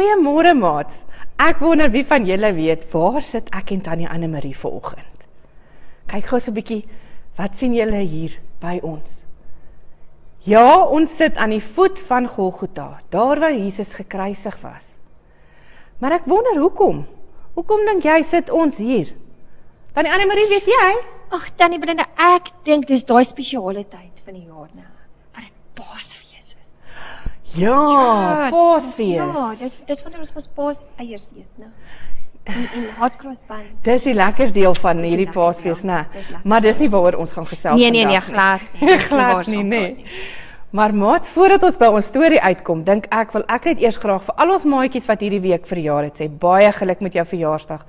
Goeiemôre maats. Ek wonder wie van julle weet, waar sit ek en Tannie Annemarie vanoggend? Kyk gou so 'n bietjie, wat sien julle hier by ons? Ja, ons sit aan die voet van Golgotha, daar waar Jesus gekruisig was. Maar ek wonder hoekom? Hoekom dink jy sit ons hier? Tannie Annemarie, weet jy? Ag, Tannie Belinda, ek dink dis daai spesiale tyd van die jaar nou, wat dit Paasfees is. Ja, Paasfees. Ja, dit wanneer ons Paas eiers eet, nou. En hotcross bun. Dis die lekker deel van Dis hierdie lekker, Paasfees, ja. né? Dis lekker. Maar dis nie waaroor ons gaan gesels Nee, vandag glad nie. nie. Dis nie Glad waar nie, ons nee. gaan Maar maat, voordat ons by ons storie uitkom, dink ek wil ek net eers graag vir al ons maatjies wat hierdie week verjaar het, sê baie geluk met jou verjaarsdag.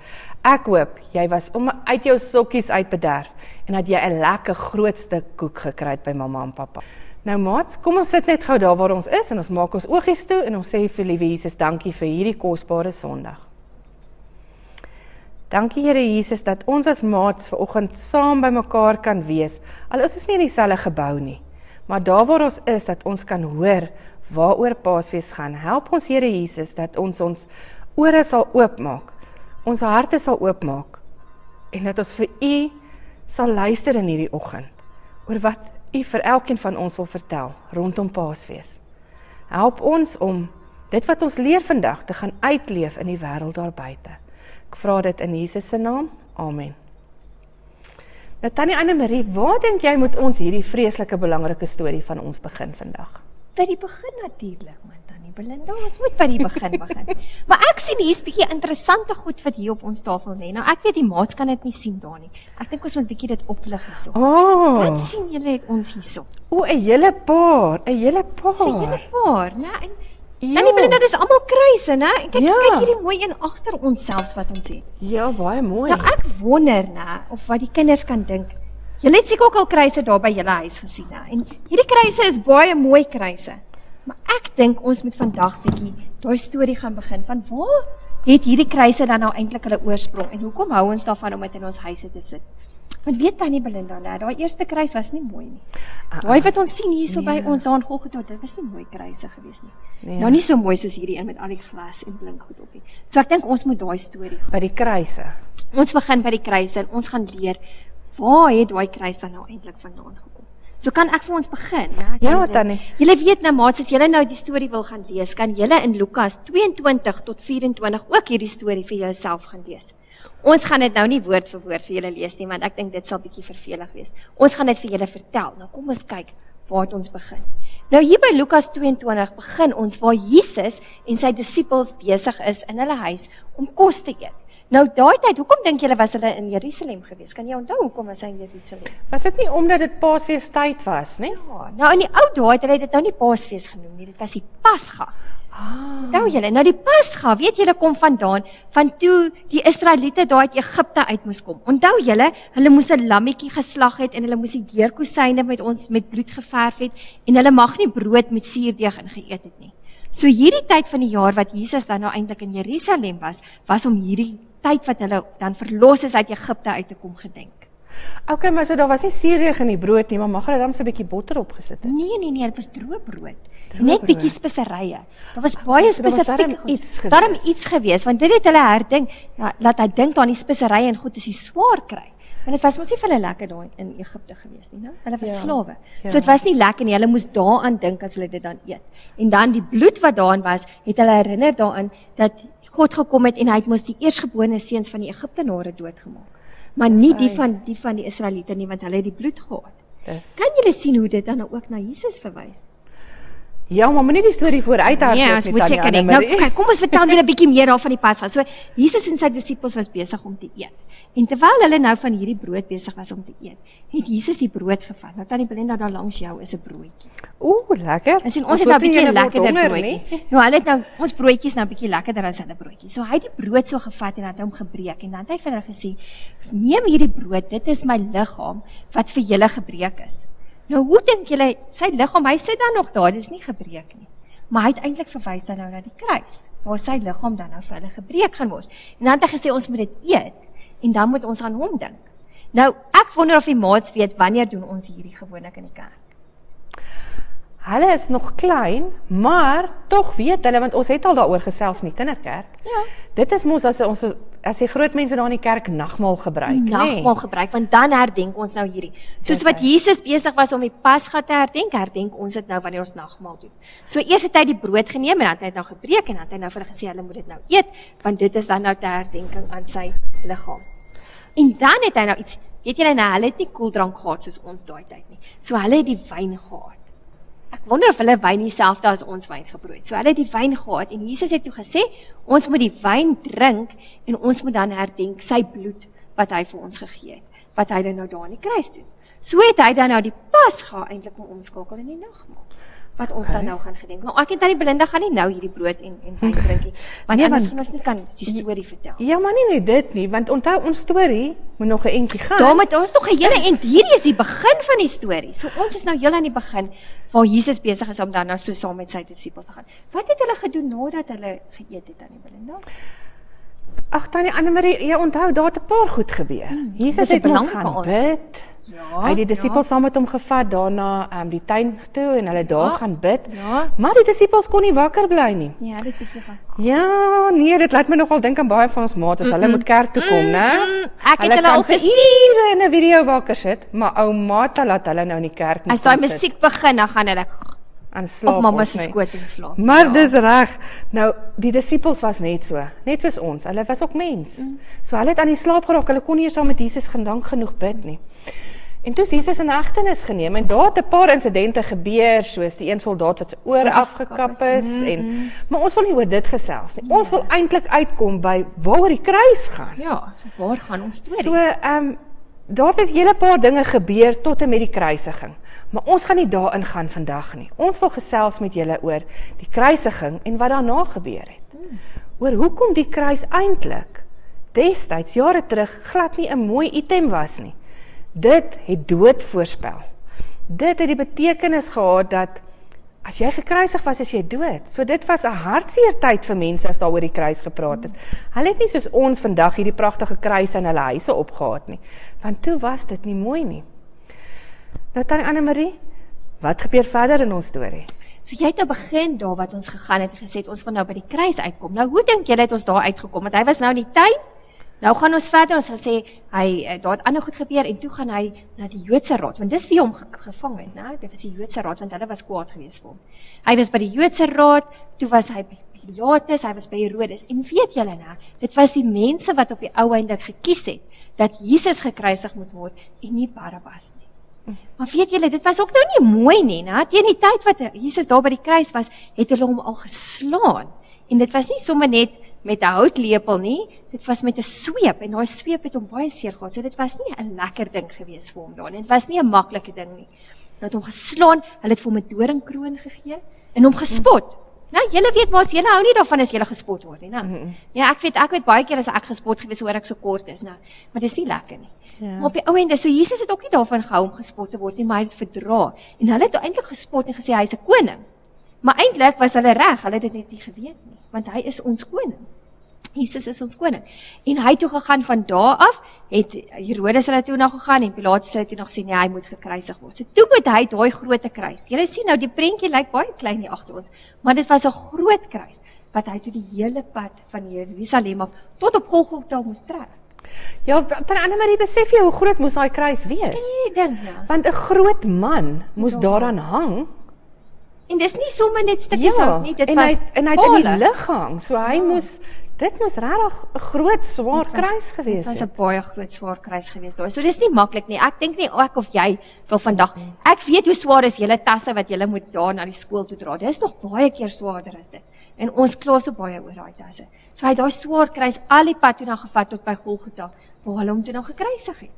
Ek hoop jy was om uit jou sokkies uitbederf en dat jy 'n lekker groot stuk koek gekry het by mamma en pappa. Nou maat, kom ons sit net gou daar waar ons is en ons maak ons oogies toe en ons sê vir liewe Jesus dankie vir hierdie kosbare Sondag. Dankie Here Jesus dat ons as maats vanoggend saam by mekaar kan wees. Al is ons nie in dieselfde gebou nie, maar daar waar ons is dat ons kan hoor waaroor Paasfees gaan. Help ons Here Jesus dat ons ore sal oopmaak. Ons harte sal oopmaak en dat ons vir U sal luister in hierdie oggend oor wat U vir elkeen van ons wil vertel rondom Paasfees. Help ons om dit wat ons leer vandag te gaan uitleef in die wêreld daar buite. Ek vra dit in Jesus se naam. Amen. Nou Tannie Annemarie, waar dink jy moet ons hierdie vreeslike belangrike storie van ons begin vandag? By die begin natuurlik, man, Tannie Belinda, ons moet by die begin begin. Maar ek sien hier's bietjie interessante goed wat hier op ons tafel lê. Nou ek weet die maats kan dit nie sien daar nie. Ek dink ons moet bietjie dit oplig hierso. Oh, Wat sien julle het ons hierso? o, 'n hele paar, 'n hele paar. Dis 'n hele paar, né? En Ja. Tannie Belinda, dis almal kruise, né? En kyk, Ja. kyk hierdie mooi een agter ons selfs wat ons het. Ja, baie mooi. Nou ek wonder, né, of wat die kinders kan dink. Julle het seker ook al kruise daar by julle huis gesien, né? En hierdie kruise is baie mooi kruise. Maar ek dink ons moet vandag bietjie daai storie gaan begin van waar het hierdie kruise dan nou eintlik hulle oorsprong en hoekom hou ons daarvan om dit in ons huise te sit? Want weet Tannie Belinda, né, daai eerste kruis was nie mooi nie. Daai wat ons sien hierso by ons daar in Golgotha, dit was nie mooi kruise gewees nie. Nee. Nou nie so mooi soos hierdie een met al die glas en blink goed op nie. So ek dink ons moet daai storie gaan. By die kruise. Ons begin by die kruise en ons gaan leer waar het daai kruis dan nou eintlik vandaan gekom. So kan ek vir ons begin, né? Ja, Tannie. Julle weet nou maats, as julle nou die storie wil gaan lees, kan julle in Lukas 22 tot 24 ook hierdie storie vir jouself gaan lees. Ons gaan dit nou nie woord vir woord vir julle lees nie, want ek dink dit sal bietjie vervelig wees. Ons gaan dit vir julle vertel. Nou kom ons kyk waar het ons begin. Nou hier by Lukas 22 begin ons waar Jesus en sy disippels besig is in hulle huis om kos te eet. Nou daai tyd, hoekom dink julle was hulle in Jerusalem gewees? Kan jy onthou hoekom was hy in Jerusalem? Was dit nie omdat dit Paasfees tyd was, nie? Ja, nou in die ou dae het hulle dit nou nie Paasfees genoem nie, dit was die Pasga. Onthou julle, nou die Pasga, weet julle kom vandaan van toe die Israeliete daar uit Egipte uit moes kom. Onthou julle, hulle moes 'n lammetjie geslag het en hulle moes die deurkosyne met bloed geverf het en hulle mag nie brood met suurdeeg ingeëet het nie. So hierdie tyd van die jaar wat Jesus dan nou eintlik in Jerusalem was om hierdie tyd wat hulle dan verlos is uit Egipte uit te kom gedenk. Okay, maar so daar was nie suurdeeg in die brood nie, maar mag hulle dan so 'n bietjie botter opgesit het? Nee, dit was droë brood. Droë Net brood. bietjie speserye. Daar was baie so daar was spesifieke darm iets gewees. Daarom iets gewees, want dit het hulle herdink, ja, laat hy dink aan die speserye en goed as hy swaar kry. Want dit was mos nie vir hulle lekker daar in Egipte gewees nie, né? Hulle was Ja, slawe. ja. So dit was nie lekker nie. Hulle moes daaraan dink as hulle dit dan eet. En dan die bloed wat daarin was, het hulle herinner daaraan dat God gekom het en hy het mos die eerstgeborene seuns van die Egiptenare doodgemaak. Maar nie die van die Israeliete nie, want hulle het die bloed gehad. Dis. Kan julle sien hoe dit dan nou ook na Jesus verwys? Ja, maar moenie die storie vooruithardloop Ja, ons nie, moet Tannie seker nie. Nou, Annemarie. kyk, kom ons vertel julle 'n bietjie meer daarvan die Pasga. So, Jesus en sy disippels was besig om te eet. En terwyl hulle nou van hierdie brood besig was om te eet, het Jesus die brood gevat. Nou Tannie Belinda, daar langs jou is 'n broodjie. Lekker. En sien ons het nou 'n hoop nie bietjie julle word lekkerder honger broodjie. nie. Nou hulle het nou ons broodjies nou 'n bietjie lekkerder as hulle broodjies. So hy het die brood so gevat en het hom gebreek en dan het hy vir hulle gesê: "Neem hierdie brood, dit is my liggaam wat vir julle gebreek is." Nou hoe dink julle sy liggaam, hy sit dan nog daar, dis nie gebreek nie. Maar hy het eintlik verwys dan nou na die kruis, waar sy liggaam dan nou vir hulle gebreek gaan word. En dan het hy gesê ons moet dit eet en dan moet ons aan hom dink. Nou ek wonder of die maats weet wanneer doen ons hierdie gewoonlik in die kerk. hulle is nog klein, maar tog weet hulle, want ons het al daaroor gesels in die kinderkerk. Ja. Dit is mos as die groot mense daar in die kerk nagmaal gebruik, Nagmaal gebruik, want dan herdenk ons nou hierdie. Soos wat Jesus besig was om die Pasga te herdenk ons dit nou wanneer ons nagmaal doen. So eers het hy die brood geneem en dan het hy dit nou gebreek en dan het hy nou vir hulle gesê hulle moet dit nou eet, want dit is dan nou ter herdenking aan sy liggaam. En dan het hy nou iets, weet julle nou, hulle het nie koeldrank gehad soos ons daai tyd nie. So hulle het die wyn gehad. Ek wonder of hulle wyn dieselfde as ons wyn gebroei het. So hulle het die wyn gehad en Jesus het toe gesê, ons moet die wyn drink en ons moet dan herdenk sy bloed wat hy vir ons gegee het, wat hy dan nou daar in die kruis doen. So het hy dan nou die Pasga eintlik omskakel in die nagmaal, wat ons dan nou gaan gedenk. Maar ek en tannie Belinda gaan nie nou hierdie brood en wyn drink nie, want anders gaan ons nie kan die storie vertel. Ja, maar nie net dit nie, want onthou ons storie moet nog 'n entjie gaan. Daar moet ons nog 'n hele en hierdie is die begin van die storie. So ons is nou heel aan die begin waar Jesus besig is om dan nou so saam met sy disippels te gaan. Wat het hulle gedoen nadat hulle geëet het, tannie Belinda? Ag tannie Annemarie, jy onthou daar het 'n paar goed gebeur. Jesus het ons gaan bid. Ja, Hy het die disippels saam met hom gevat daarna die tuin toe en hulle daar gaan bid. Ja. Maar die disippels kon nie wakker bly nie. Ja, dit bietjie van. Ja, nee, dit laat my nogal dink aan baie van ons maats as hulle moet kerk toe kom, né? Ek het hulle al vir gesien. ure in 'n video wakker sit, maar ou Martha laat hulle nou in die kerk As daai musiek begin, dan gaan hulle aan slaap. op mamma ons se nie. skoot en slaap. Maar dis reg. Nou, die disippels was net soos ons. Hulle was ook mens. So hulle het aan die slaap geraak. Hulle kon nie eens saam met Jesus lank genoeg bid nie. En toe is Jesus in hegtenis geneem en daar het 'n paar insidente gebeur, soos die een soldaat wat sy oor afgekap is en maar ons wil nie oor dit gesels nie. Ons wil eintlik uitkom by waaroor die kruis gaan. Ja, so waar gaan ons storie? So, daar het 'n hele paar dinge gebeur tot en met die kruisiging. Maar ons gaan nie daarin gaan vandag nie. Ons wil gesels met julle oor die kruisiging en wat daarna gebeur het. Oor hoekom die kruis eintlik destyds jare terug glad nie 'n mooi item was nie. Dit het dood voorspel. Dit het die betekenis gehad dat as jy gekruisig was, is jy dood. So dit was 'n hartseer tyd vir mense as daar oor die kruis gepraat is. Hulle het nie soos ons vandag hierdie pragtige kruis in hulle huise opgehaat nie. Want toe was dit nie mooi nie. Nou tannie Annemarie, wat gebeur verder in ons storie? So jy het nou begin daar wat ons gegaan het en gesê het, ons wil nou by die kruis uitkom. Nou hoe dink julle het ons daar uitgekom? Want hy was nou in die tuin. Nou gaan ons verder, ons gesê, daar het ander goed gebeur en toe gaan hy na die Joodse raad, want dis wie hom gevang het, né? Dit was die Joodse raad, want hulle was kwaad geweest vir hom. Hy was by die Joodse raad, toe was hy by Pilatus, hy was by Herodes, en weet julle nou, dit was die mense wat op die ou einde gekies het, dat Jesus gekruisig moet word, en nie Barabbas nie. Maar weet julle, dit was ook nou nie mooi nie, né? Teen die tyd wat Jesus daar by die kruis was, het hulle hom al geslaan, en dit was nie sommer net met 'n houtlepel nie, dit was met 'n sweep en daai sweep het hom baie seer gehad. So dit was nie 'n lekker ding gewees vir hom daar nie. Dit was nie 'n maklike ding nie. Hulle het hom geslaan, hulle het vir hom 'n doringkroon gegee en hom gespot. Nou, julle weet mos, julle hou nie daarvan as julle gespot word nie, né? Ja, ek weet baie keer as ek gespot gewees hoor ek so kort is, nou, maar dis nie lekker nie. Ja. Maar op die ou ende, so Jesus het ook nie daarvan gehou om gespot te word nie, maar hy het verdra. En hulle het eintlik gespot en gesê hy's 'n koning. Maar eintlik was hulle reg, hulle het dit net nie geweet nie, want hy is ons koning. Jesus is ons koning. En hy toe gegaan van daar af, het Herodes hulle toe nog gegaan en Pilatus hulle toe nog gesê nee, hy moet gekruisig word. So toe moet hy daai groot kruis. Julle sien nou die prentjie lyk baie klein hier agter ons, maar dit was 'n groot kruis wat hy toe die hele pad van Jerusalem af tot op Golgotha moes trek. Ja, tannie Annemarie, besef jy hoe groot moes daai kruis wees? Kan jy dink nou? Want 'n groot man moes daaraan hang. En dis nie sommer net stukkies hout nie, dit en was hy het in die lug gehang. So hy moes dit moes regtig 'n groot swaar kruis gewees het. Dit was 'n het. baie groot swaar kruis gewees daai. So dis nie maklik nie. Ek dink nie ek of jy sal vandag. Ek weet hoe swaar is julle tasse wat julle moet daar na die skool toe dra. Dis nog baie keer swaarder as dit. En ons kla so baie oor daai tasse. So hy het daai swaar kruis al die pad toe na gevat tot by Golgotha waar hulle hom toe nog gekruisig het.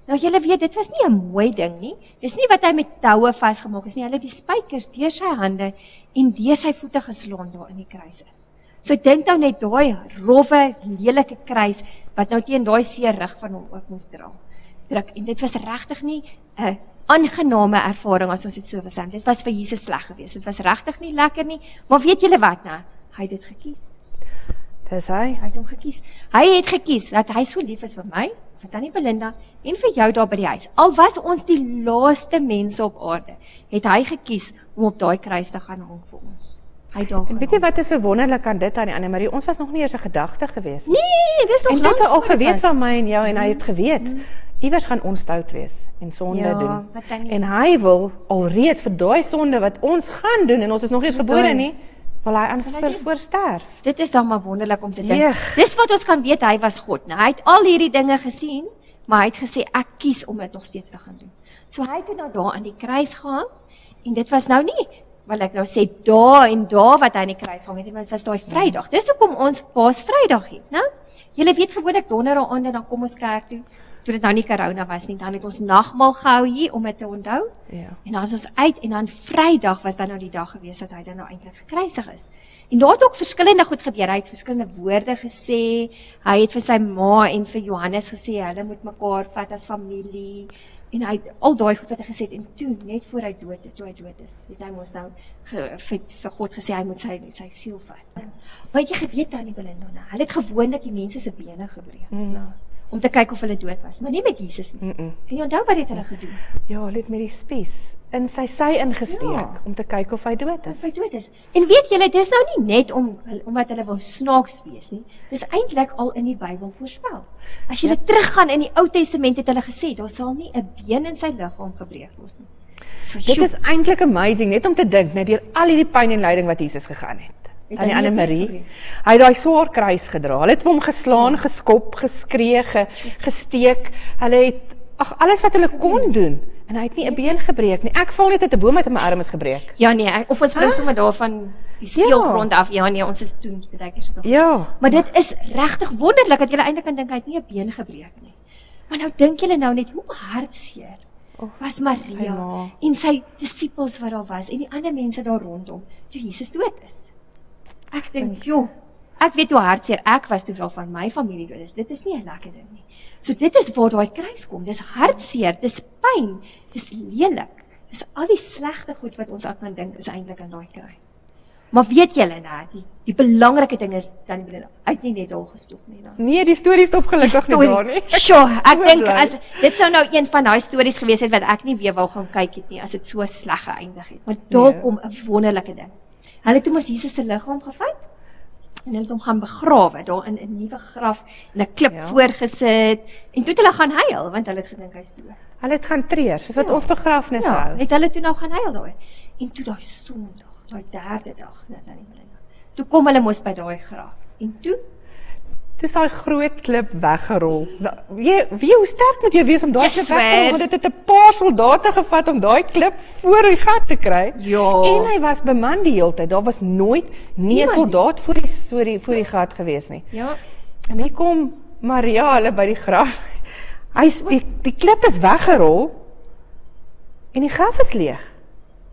Nou julle weet, dit was nie 'n mooi ding nie. Dis nie wat hy met toue vasgemaak is nie. Hulle het die spykers deur sy hande en deur sy voete geslaan daar in die kruise. So dink nou net daai rowwe, lelike kruis wat nou teen daai seer rug van hom ook moes druk. En dit was regtig nie 'n aangename ervaring as ons dit so was. Dit was vir Jesus sleg geweest. Dit was regtig nie lekker nie. Maar weet julle wat nou? Hy het dit gekies. Dis hy. Hy het hom gekies. Hy het gekies dat hy so lief is vir my vir Tannie Belinda en vir jou daar by die huis. Al was ons die laaste mense op aarde, het hy gekies om op daai kruis te gaan hang vir ons. Hy het daar En weet jy wat is so wonderlik aan dit aan die Anne-Marie? Ons was nog nie eers 'n gedagte gewees nie. Nee, dis nog En dit lank het al voor dit geweet was. van my en jou en hy het geweet. Iewers gaan ons stout wees en sonde Ja, doen. wat dan nie. En hy wil alreeds vir daai sonde wat ons gaan doen en ons is nog nie eens gebore nie, wil hy aan Wil hy doen? voor sterf. Dit is dan maar wonderlik om te dink. Jeeg. Dis wat ons kan weet, hy was God. Nou, hy het al hierdie dinge gesien, maar hy het gesê, ek kies om dit nog steeds te gaan doen. So hy het nou daar aan die kruis gehang, en dit was nou nie, wil ek nou sê, daar en daar wat hy aan die kruis gehang het, maar dit was daai Vrydag. Dis hoekom ons Paasvrydag het, né? Julle weet gewoonlik donderdaande dan kom ons kerk toe, toe dit nou nie corona was nie, dan het ons nagmaal gehou hier om dit te onthou. Ja. En dan is ons uit en dan Vrydag was dan nou die dag gewees dat hy dan nou eintlik gekruisig is. En daar het ook verskillende goed gebeur. Hy het verskillende woorde gesê. Hy het vir sy ma en vir Johannes gesê hulle moet mekaar vat as familie. En hy het al daai goed wat hy gesê het en toe net voor hy dood is, het hy mos nou vir God gesê hy moet sy siel vat. Weet jy geweet Tannie Belinda, hulle het gewoonlik die mense se bene gebreek. Om te kyk of hulle dood was, maar nie met Jesus nie. En jy onthou wat het hulle gedoen? Ja, hulle het met die spies in sy sy ingesteek Ja. om te kyk of hy dood Of is. hy dood is. En weet julle, dis nou nie net omdat hulle wil snaaks wees nie. Dis eintlik al in die Bybel voorspel. As jy teruggaan in die Ou Testament het hulle gesê, daar sal nie 'n been in sy liggaam gebreek word nie. So, Dit is eintlik amazing net om te dink net deur al hierdie pyn en lyding wat Jesus gegaan het. Het Aan die hy nie Anne-Marie. gebreek? Hy het daai swaar kruis gedra. Hulle het vir hom geslaan, geskop, geskree, gesteek. Hulle het alles wat hulle kon doen en hy het nie 'n been gebreek nie. Ek val net uit 'n boom uit en my arm is gebreek. Ja nee, of ons spring sommer daarvan die speelgrond af. Ja nee, ons is toen baie keer so. Ja. Maar dit is regtig wonderlik dat jy eintlik kan dink hy het nie 'n been gebreek nie. Maar nou dink julle nou net hoe hartseer was sy Maria ma. en sy disippels wat daar was en die ander mense daar rondom toe Jesus dood is. Ek dink, joh, ek weet hoe hartseer ek was toe van my familie dood is. Dit is nie 'n lekker ding nie. So dit is waar daai kruis kom. Dis hartseer, dis pyn, dis lelik. Dis al die slegte goed wat ons aan kan dink is eintlik aan daai kruis. Maar weet julle nou, die belangrike ding is dan die Belinda, hy het nie net daar gestop nie dan. Nee, die storie stop gelukkig nie daar nie. Sjoe, ek So dink bly. as dit sou nou een van daai stories gewees het wat ek nie weer wou gaan kyk het nie as dit so sleg geëindig het. Want daar Nee. kom 'n wonderlike ding. Hulle het toe mos Jesus se liggaam gevat en hulle het hom gaan begrawe daar in 'n nuwe graf en 'n klip voorgesit en toe het hulle gaan huil want hulle het gedink hy's dood. Hulle het gaan treur, soos wat Ja. ons begrafnisse Ja, hou. het hulle toe nou gaan huil daar. En toe daai Sondag, daai derde dag net aan die Belinda. Toe kom hulle mos by daai graf. En toe Dis daai groot klip weggerol. Nou, wie hoe sterk moet jy wees om daai Yes, klip weg te rol? swear. Want dit het 'n paar soldate gevat om daai klip voor die gat te kry. Ja. En hy was beman die hele tyd. Daar was nooit nie 'n Niemand soldaat voor die gat gewees nie. ja, En hier kom Maria hulle by die graf. Die klip is weggerol en die graf is leeg.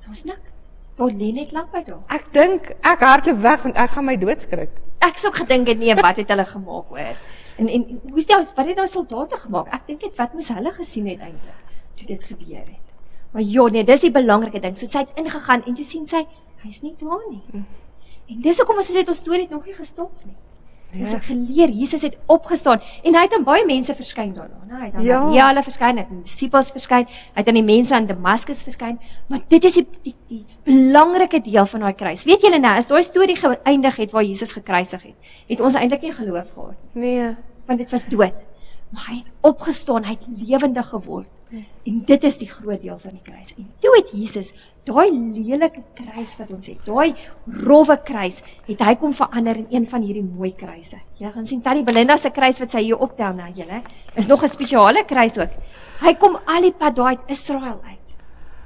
daar's niks. Daar lê net lank by daar. Ek dink ek hardloop weg want ek gaan my doodskrik. Ek sou gedink het nee, wat het hulle gemaak hoor? En hoe's dit wat het daai soldate gemaak? Ek dink dit wat moes hulle gesien het eintlik toe dit gebeur het. Maar ja, nee, dis die belangrike ding. So sy het ingegaan en toe sien sy hy's nie daar nie. En dis hoekom ons sê ons storie het nog nie gestop nie. Ons het geleer Jesus het opgestaan en hy het aan baie mense verskyn daarna, né? Hy het aan Ja. Maria hulle verskyn, hy het aan die disippels verskyn, hy het aan die mense aan Damaskus verskyn, maar dit is die belangrike deel van daai kruis. Weet julle nou, as daai storie geëindig het waar Jesus gekruisig het ons eintlik nie geloof gehad nie, Nee. want dit was dood. Maar hy het opgestaan, hy het lewendig geword. En dit is die groot deel van die kruis. En toe het Jesus daai lelike kruis wat ons het, daai rowwe kruis, het hy kom verander in een van hierdie mooi kruise. Jy gaan sien Tannie Belinda se kruis wat sy hier optel nou julle, is nog 'n spesiale kruis ook. Hy kom al die pad daai uit Israel uit.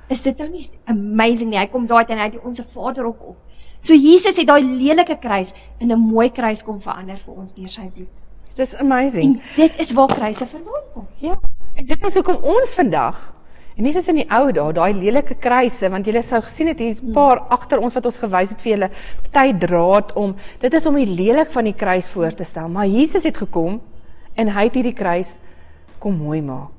Is dit nou nie amazing nie? Hy kom daai en hy het Onse Vader ook op. So Jesus het daai lelike kruis in 'n mooi kruis kom verander vir ons deur sy bloed. Dis amazing. En dit is waar kruise vandaan kom. Ja, en dit is hoekom ons vandag, en nie soos in die ou dae, lelike kruise, want julle sou gesien het hier 'n paar agter ons wat ons gewys het vir julle, party draad om, dit is om die lelik van die kruis voor te stel, maar Jesus het gekom, en hy het hierdie kruis kom mooi maak.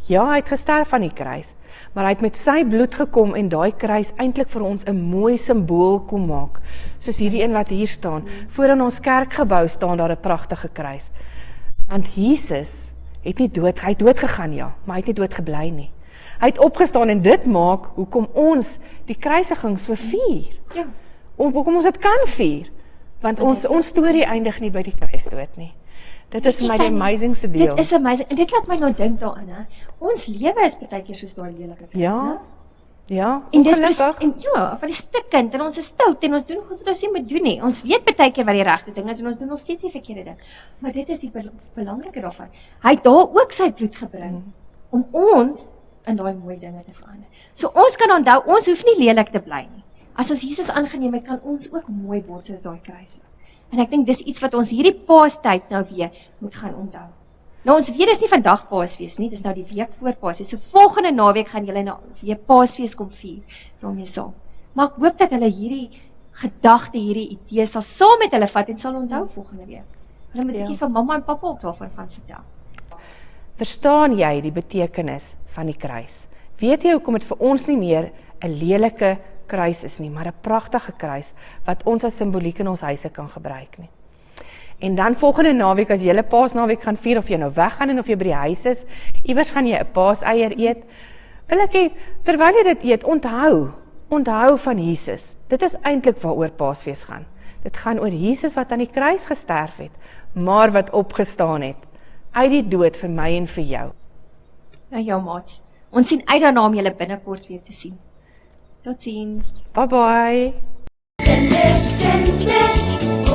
Ja, hy het gesterf aan die kruis, maar hy het met sy bloed gekom en daai kruis eintlik vir ons 'n mooi simbool kom maak, soos hierdie een wat hier staan. Voor in ons kerkgebou staan daar 'n pragtige kruis. Want Jesus het nie hy het dood gegaan, ja, maar hy het nie dood gebly nie. Hy het opgestaan en dit maak hoekom ons die kruisiging so vier. Ja. Hoekom ons dit kan vier. Want ons storie eindig nie by die kruisdood nie. Dit is vir my die amazingste deel. Dit is amazing. En dit laat my nou dink daaraan, hè. Ons lewe is baie keer soos daai lelike kruis, Ja. né? Ja, En dis ongelukkig. en ja, van die stikkend en ons is stout en ons doen goed wat ons nie moet doen nie. Ons weet baie keer wat die regte ding is en ons doen nog steeds die verkeerde ding. Maar dit is die belangrike daarvan. Hy het daar ook sy bloed gebring om ons in daai mooi dinge te verander. So ons kan onthou, ons hoef nie lelik te bly nie. As ons Jesus aangeneem het, kan ons ook mooi word soos daai kruis. En ek dink dis iets wat ons hierdie Paastyd nou weer moet gaan onthou. Nou ons weet dis nie vandag Paasfees nie, dis nou die week voor Paasfees. So volgende naweek gaan julle nou weer Paasfees kom vier daarmee saam. Maar ek hoop dat hulle hierdie gedagte, hierdie idee sal saam met hulle vat en sal onthou volgende week. Hulle moet 'n bietjie van mamma en pappa ook daarvan gaan vertel. Verstaan jy die betekenis van die kruis? Weet jy hoekom dit vir ons nie meer 'n lelike kruis is nie, maar 'n pragtige kruis wat ons as simboliek in ons huise kan gebruik nie. En dan volgende naweek as jy hele Paasnaweek gaan vier of jy nou weggaan en of jy by die huis is, iewers gaan jy 'n Paaseier eet. Wil ek hê terwyl jy dit eet, onthou van Jesus. Dit is eintlik waaroor Paasfees gaan. Dit gaan oor Jesus wat aan die kruis gesterf het, maar wat opgestaan het uit die dood vir my en vir jou. Nou ja, maats. Ons sien uit daarna om julle binnekort weer te sien. Totsiens. Bye bye. Kinders, kinders,